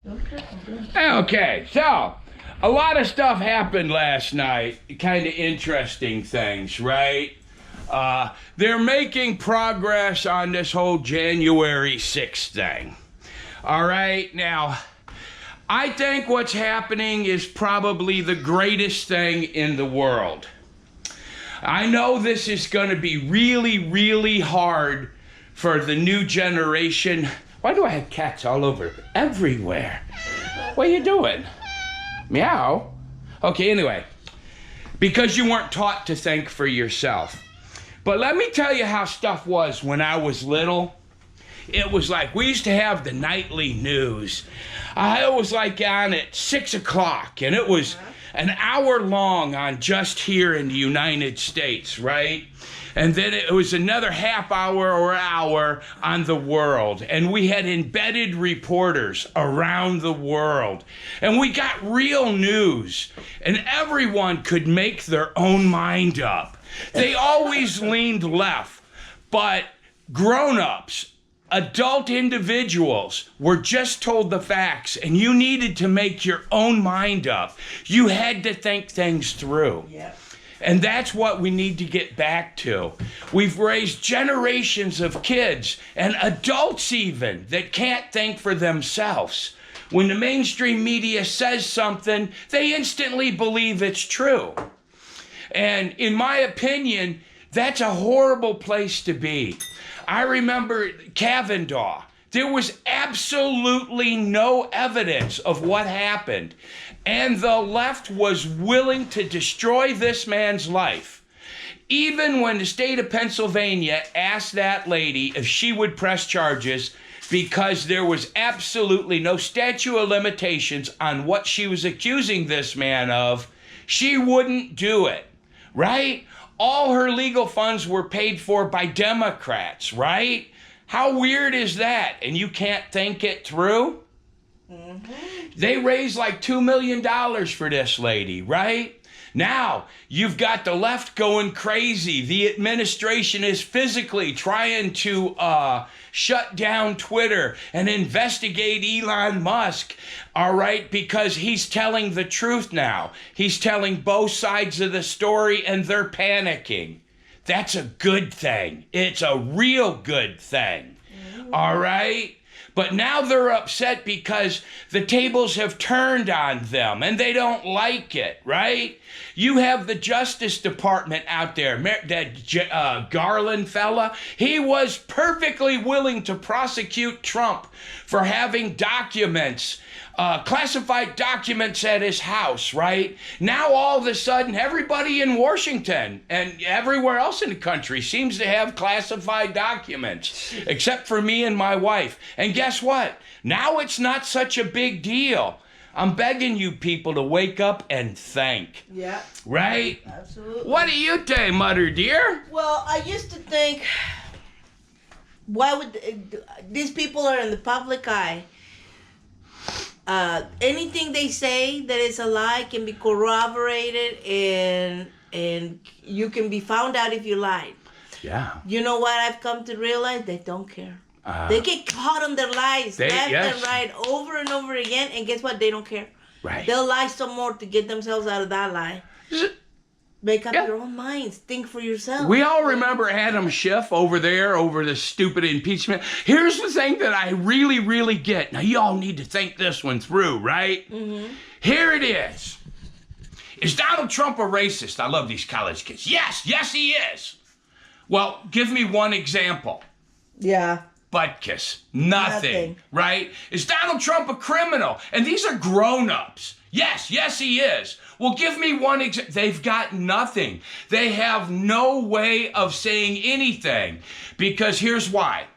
Okay, so a lot of stuff happened last night. Kind of interesting things, right? They're making progress on this whole January 6th thing. All right, now, I think what's happening is probably the greatest thing in the world. I know this is going to be really, really hard for the new generation. Why do I have cats all over everywhere? What are you doing? Meow. Okay, anyway, because you weren't taught to think for yourself. But let me tell you how stuff was when I was little. It was like, we used to have the nightly news. It was like on at 6 o'clock, and it was an hour long on just here in the United States, right? And then it was another half hour or hour on the world. And we had embedded reporters around the world. And we got real news. And everyone could make their own mind up. They always leaned left. But grown-ups, adult individuals were just told the facts. And you needed to make your own mind up. You had to think things through. Yep. And that's what we need to get back to. We've raised generations of kids and adults even that can't think for themselves. When the mainstream media says something, they instantly believe it's true. And in my opinion, that's a horrible place to be. I remember Kavanaugh. There was absolutely no evidence of what happened. And the left was willing to destroy this man's life. Even when the state of Pennsylvania asked that lady if she would press charges because there was absolutely no statute of limitations on what she was accusing this man of, she wouldn't do it, right? All her legal funds were paid for by Democrats, right? How weird is that? And you can't think it through? Mm-hmm. They raised like $2 million for this lady, right? Now, you've got the left going crazy. The administration is physically trying to shut down Twitter and investigate Elon Musk, all right, because he's telling the truth now. He's telling both sides of the story and they're panicking. That's a good thing. It's a real good thing, all right? But now they're upset because the tables have turned on them and they don't like it, right? You have the Justice Department out there, that Garland fella. He was perfectly willing to prosecute Trump for having documents, classified documents at his house, right? Now all of a sudden, everybody in Washington and everywhere else in the country seems to have classified documents, except for me and my wife. And guess what? Now it's not such a big deal. I'm begging you people to wake up and think. Yeah. Right? Absolutely. What do you say, Mother dear? Well, I used to think, why would these people are in the public eye? Anything they say that is a lie can be corroborated and you can be found out if you lied. Yeah. You know what I've come to realize? They don't care. They get caught on their lies left and right over and over again, and guess what? They don't care. Right. They'll lie some more to get themselves out of that lie. Make up your own minds. Think for yourself. We all remember Adam Schiff over there over the stupid impeachment. Here's the thing that I really, really get. Now, you all need to think this one through, right? Mm-hmm. Here it is. Is Donald Trump a racist? I love these college kids. Yes, he is. Well, give me one example. Yeah. Butt kiss. Nothing. Right? Is Donald Trump a criminal? And these are grown-ups. Yes, he is. Well, give me one example. They've got nothing. They have no way of saying anything. Because here's why.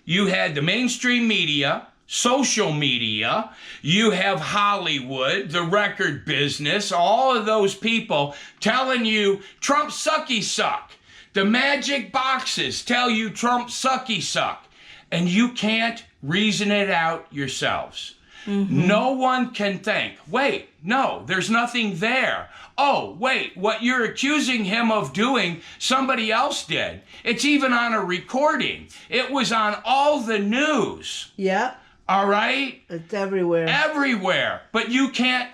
You had the mainstream media, social media, you have Hollywood, the record business, all of those people telling you Trump sucky suck. The magic boxes tell you Trump sucky suck. And you can't reason it out yourselves. Mm-hmm. No one can think, wait, no, there's nothing there. Oh, wait, what you're accusing him of doing, somebody else did. It's even on a recording. It was on all the news. Yeah. All right? It's everywhere. Everywhere. But you can't,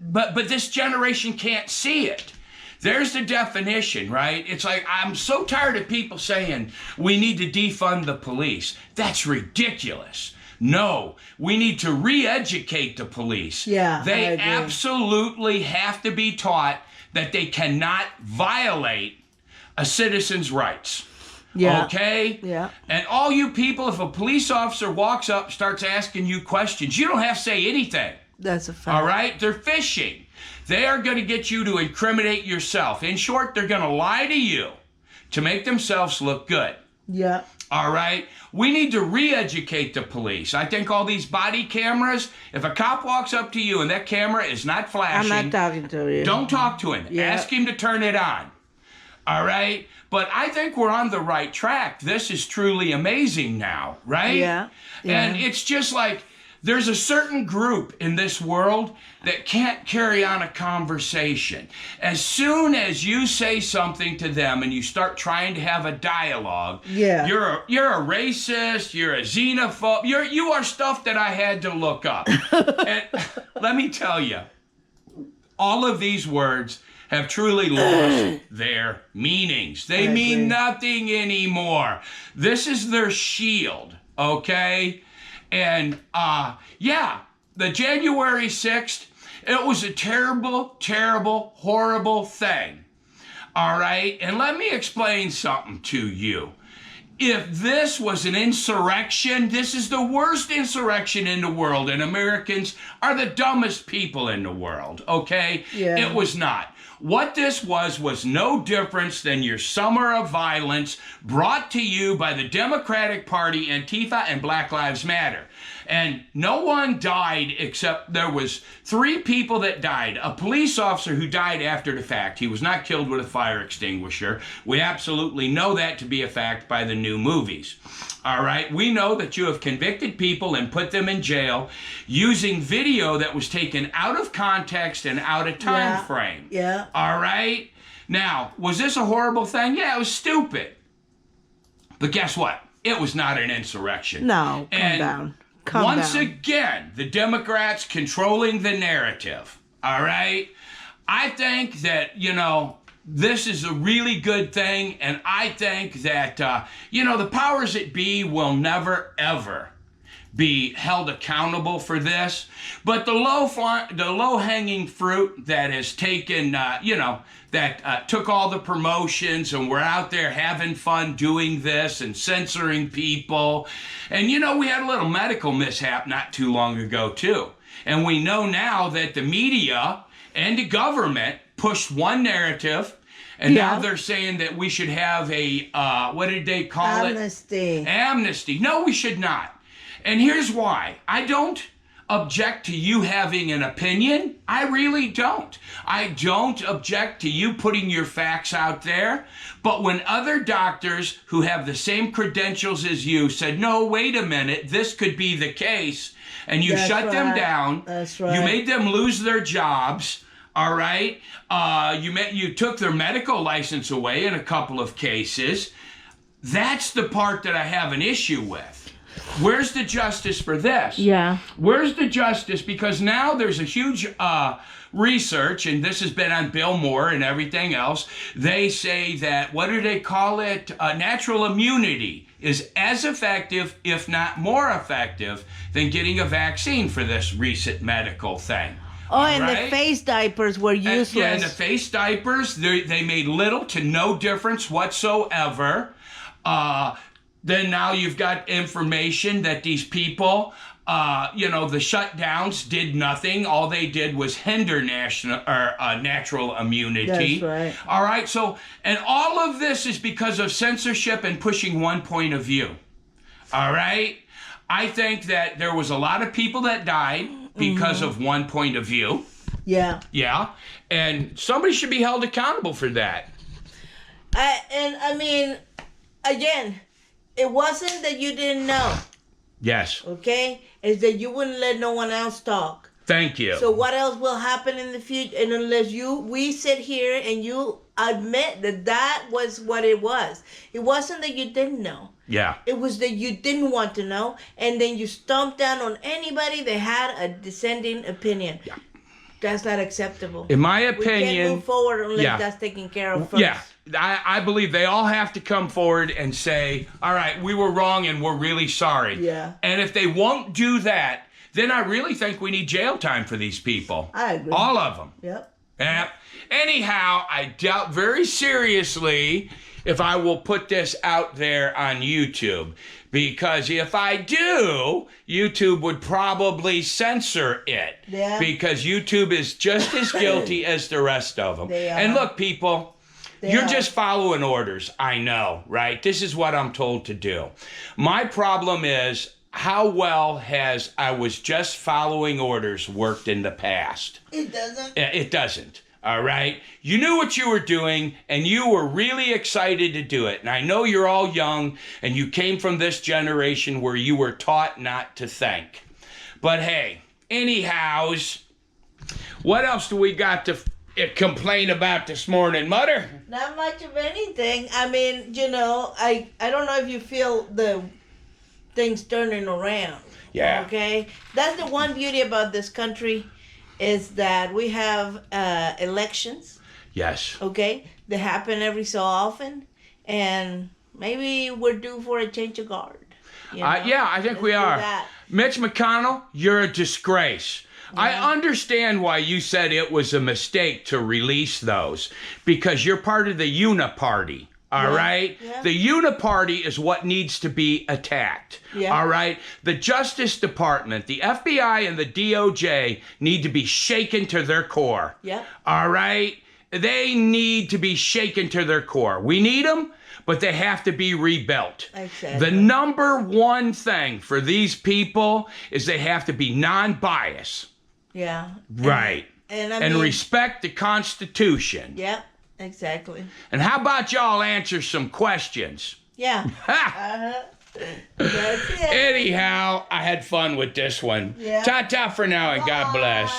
but this generation can't see it. There's the definition, right? It's like, I'm so tired of people saying we need to defund the police. That's ridiculous. No, we need to re-educate the police. Yeah, they absolutely have to be taught that they cannot violate a citizen's rights. Yeah. Okay? Yeah. And all you people, if a police officer walks up, starts asking you questions, you don't have to say anything. That's a fact. All right? They're fishing. They are going to get you to incriminate yourself. In short, they're going to lie to you to make themselves look good. Yeah. All right? We need to re-educate the police. I think all these body cameras, if a cop walks up to you and that camera is not flashing, I'm not talking to you. Don't talk to him. Yeah. Ask him to turn it on. All right? But I think we're on the right track. This is truly amazing now, right? Yeah. And it's just like, there's a certain group in this world that can't carry on a conversation. As soon as you say something to them and you start trying to have a dialogue, you're a racist, you're a xenophobe, you are stuff that I had to look up. And let me tell you, all of these words have truly lost their meanings. They mean nothing anymore. This is their shield, okay? And, the January 6th, it was a terrible, terrible, horrible thing. All right? And let me explain something to you. If this was an insurrection, this is the worst insurrection in the world, and Americans are the dumbest people in the world, okay? Yeah. It was not. What this was no difference than your summer of violence brought to you by the Democratic Party, Antifa, and Black Lives Matter. And no one died except there was 3 people that died. A police officer who died after the fact. He was not killed with a fire extinguisher. We absolutely know that to be a fact by the new movies. All right, we know that you have convicted people and put them in jail using video that was taken out of context and out of time frame. Yeah. All right? Now, was this a horrible thing? Yeah, it was stupid. But guess what? It was not an insurrection. No, calm down. Once again, the Democrats controlling the narrative. All right? I think that, this is a really good thing, and I think that, the powers that be will never, ever be held accountable for this. But the low-hanging fruit that has taken, took all the promotions and we're out there having fun doing this and censoring people. And, we had a little medical mishap not too long ago, too. And we know now that the media and the government pushed one narrative. And now they're saying that we should have a, what did they call it? Amnesty. No, we should not. And here's why. I don't object to you having an opinion. I really don't. I don't object to you putting your facts out there. But when other doctors who have the same credentials as you said, no, wait a minute, this could be the case, and you shut them down, you made them lose their jobs, all right? You took their medical license away in a couple of cases. That's the part that I have an issue with. Where's the justice for this? Yeah. Where's the justice? Because now there's a huge research, and this has been on Bill Moore and everything else. They say that, what do they call it? Natural immunity is as effective, if not more effective, than getting a vaccine for this recent medical thing. Oh, and the face diapers were useless. And the face diapers, they made little to no difference whatsoever. Then now you've got information that these people, the shutdowns did nothing. All they did was hinder natural immunity. That's right. All right. So, and all of this is because of censorship and pushing one point of view. All right. I think that there was a lot of people that died because of one point of view. Yeah. Yeah. And somebody should be held accountable for that. Again, it wasn't that you didn't know. Yes. Okay? It's that you wouldn't let no one else talk. Thank you. So what else will happen in the future? And unless we sit here and you admit that was what it was. It wasn't that you didn't know. Yeah. It was that you didn't want to know, and then you stomped down on anybody that had a dissenting opinion. Yeah. That's not acceptable. In my We opinion, can't move forward unless that's taken care of first. Yeah. I believe they all have to come forward and say, all right, we were wrong and we're really sorry. Yeah. And if they won't do that, then I really think we need jail time for these people. I agree. All of them. Yep. Yeah. Anyhow, I doubt very seriously if I will put this out there on YouTube. Because if I do, YouTube would probably censor it. Yeah. Because YouTube is just as guilty as the rest of them. They are. And look, people, you're just following orders. I know, right? This is what I'm told to do. My problem is, how well has I was just following orders worked in the past? It doesn't. It doesn't. All right? You knew what you were doing, and you were really excited to do it. And I know you're all young, and you came from this generation where you were taught not to think. But hey, anyhows, what else do we got to complain about this morning, Mother? Not much of anything. I mean, I don't know if you feel the things turning around. Yeah. Okay? That's the one beauty about this country, is that we have elections. Yes. Okay? They happen every so often, and maybe we're due for a change of guard. Yeah, I think we are. Mitch McConnell, you're a disgrace. Yeah. I understand why you said it was a mistake to release those, because you're part of the Uniparty. All right? Yeah. The Uniparty is what needs to be attacked. Yeah. All right? The Justice Department, the FBI, and the DOJ need to be shaken to their core. Yeah. All right? They need to be shaken to their core. We need them, but they have to be rebuilt. Exactly. The number one thing for these people is they have to be non-biased. Yeah. Right. And respect the Constitution. Yeah. Exactly. And how about y'all answer some questions? Yeah. That's it. Anyhow, I had fun with this one. Yeah. Ta-ta for now, and God bless.